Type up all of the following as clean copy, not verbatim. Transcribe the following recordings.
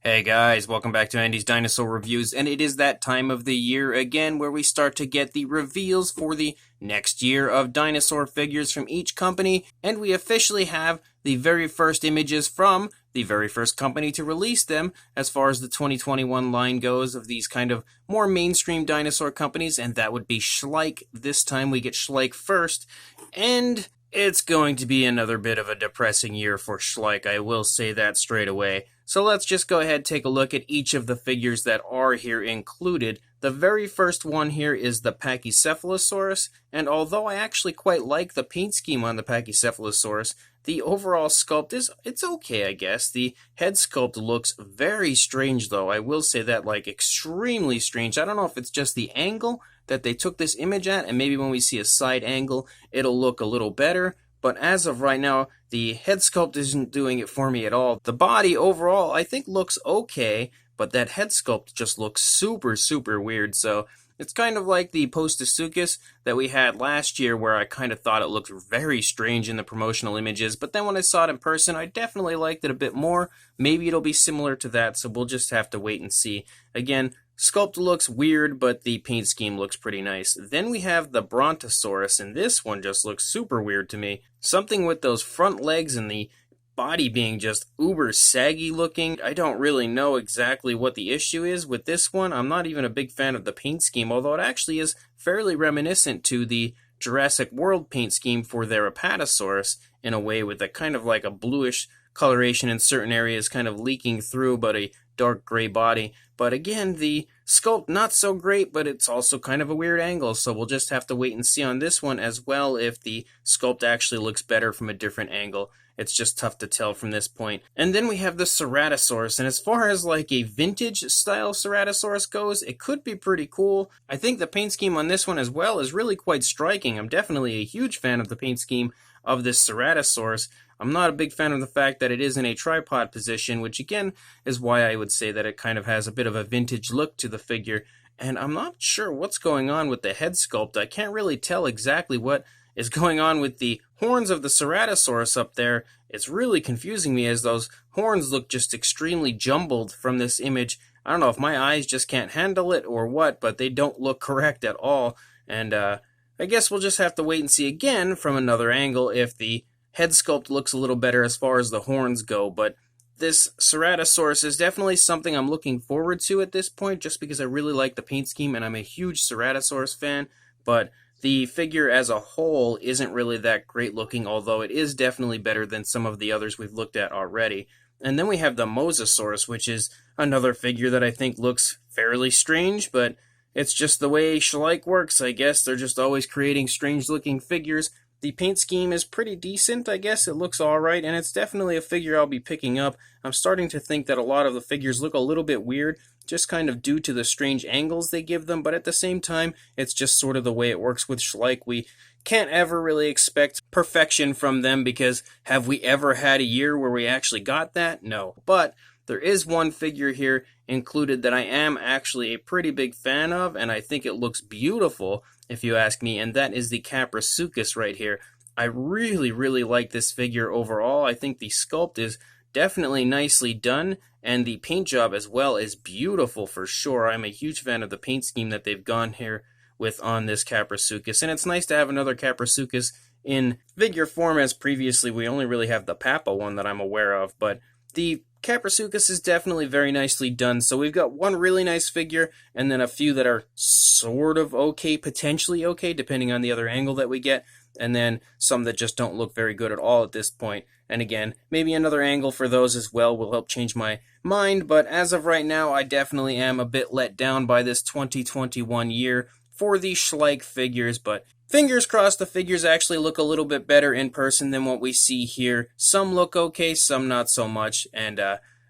Hey guys, welcome back to Andy's Dinosaur Reviews, and it is that time of the year again where we start to get the reveals for the next year of dinosaur figures from each company, and we officially have the very first images from the very first company to release them as far as the 2021 line goes of these kind of more mainstream dinosaur companies, and that would be Schleich. This time we get Schleich first, and it's going to be another bit of a depressing year for Schleich, I will say that straight away. So let's just go ahead and take a look at each of the figures that are here included. The very first one here is the pachycephalosaurus, and although I actually quite like the paint scheme on the pachycephalosaurus, the overall sculpt it's okay, I guess. The head sculpt looks very strange though, I will say that, like extremely strange. I don't know if it's just the angle that they took this image at, and maybe when we see a side angle, it'll look a little better. But as of right now, the head sculpt isn't doing it for me at all. The body overall, I think, looks okay, but that head sculpt just looks super weird. So it's kind of like the pachycephalosaurus that we had last year, where I kind of thought it looked very strange in the promotional images. But then when I saw it in person, I definitely liked it a bit more. Maybe it'll be similar to that, so we'll just have to wait and see. Again, sculpt looks weird, but the paint scheme looks pretty nice. Then we have the brontosaurus, and this one just looks super weird to me. Something with those front legs and the body being just uber saggy looking. I don't really know exactly what the issue is with this one. I'm not even a big fan of the paint scheme, although it actually is fairly reminiscent to the Jurassic World paint scheme for their apatosaurus in a way, with a kind of like a bluish coloration in certain areas kind of leaking through, but a dark gray body. But again, the sculpt not so great, but it's also kind of a weird angle, so we'll just have to wait and see on this one as well if the sculpt actually looks better from a different angle. It's just tough to tell from this point. And then we have the ceratosaurus, and as far as like a vintage style ceratosaurus goes, it could be pretty cool. I think the paint scheme on this one as well is really quite striking. I'm definitely a huge fan of the paint scheme of this ceratosaurus. I'm not a big fan of the fact that it is in a tripod position, which again is why I would say that it kind of has a bit of a vintage look to the figure. And I'm not sure what's going on with the head sculpt. I can't really tell exactly what is going on with the horns of the ceratosaurus up there. It's really confusing me, as those horns look just extremely jumbled from this image. I don't know if my eyes just can't handle it or what, but they don't look correct at all. And I guess we'll just have to wait and see again from another angle if the head sculpt looks a little better as far as the horns go. But this ceratosaurus is definitely something I'm looking forward to at this point, just because I really like the paint scheme and I'm a huge ceratosaurus fan. But the figure as a whole isn't really that great looking, although it is definitely better than some of the others we've looked at already. And then we have the mosasaurus, which is another figure that I think looks fairly strange, but it's just the way Schleich works, I guess. They're just always creating strange looking figures. The paint scheme is pretty decent, I guess. It looks alright, and it's definitely a figure I'll be picking up. I'm starting to think that a lot of the figures look a little bit weird, just kind of due to the strange angles they give them, but at the same time, it's just sort of the way it works with Schleich. We can't ever really expect perfection from them, because have we ever had a year where we actually got that? No. But there is one figure here included that I am actually a pretty big fan of, and I think it looks beautiful, if you ask me, and that is the kappasuki right here. I really like this figure overall. I think the sculpt is definitely nicely done, and the paint job as well is beautiful for sure. I'm a huge fan of the paint scheme that they've gone here with on this kappasuki, and it's nice to have another kappasuki in figure form, as previously we only really have the Papa one that I'm aware of, but the kappasuki is definitely very nicely done. So we've got one really nice figure, and then a few that are sort of okay, potentially okay, depending on the other angle that we get, and then some that just don't look very good at all at this point. And again, maybe another angle for those as well will help change my mind, but as of right now, I definitely am a bit let down by this 2021 year for the Schleich figures, but fingers crossed the figures actually look a little bit better in person than what we see here. Some look okay, some not so much, and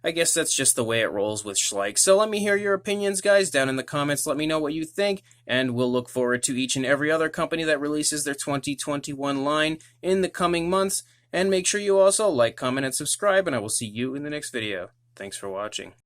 I guess that's just the way it rolls with Schleich. So let me hear your opinions, guys, down in the comments. Let me know what you think, and we'll look forward to each and every other company that releases their 2021 line in the coming months. And make sure you also like, comment, and subscribe, and I will see you in the next video. Thanks for watching.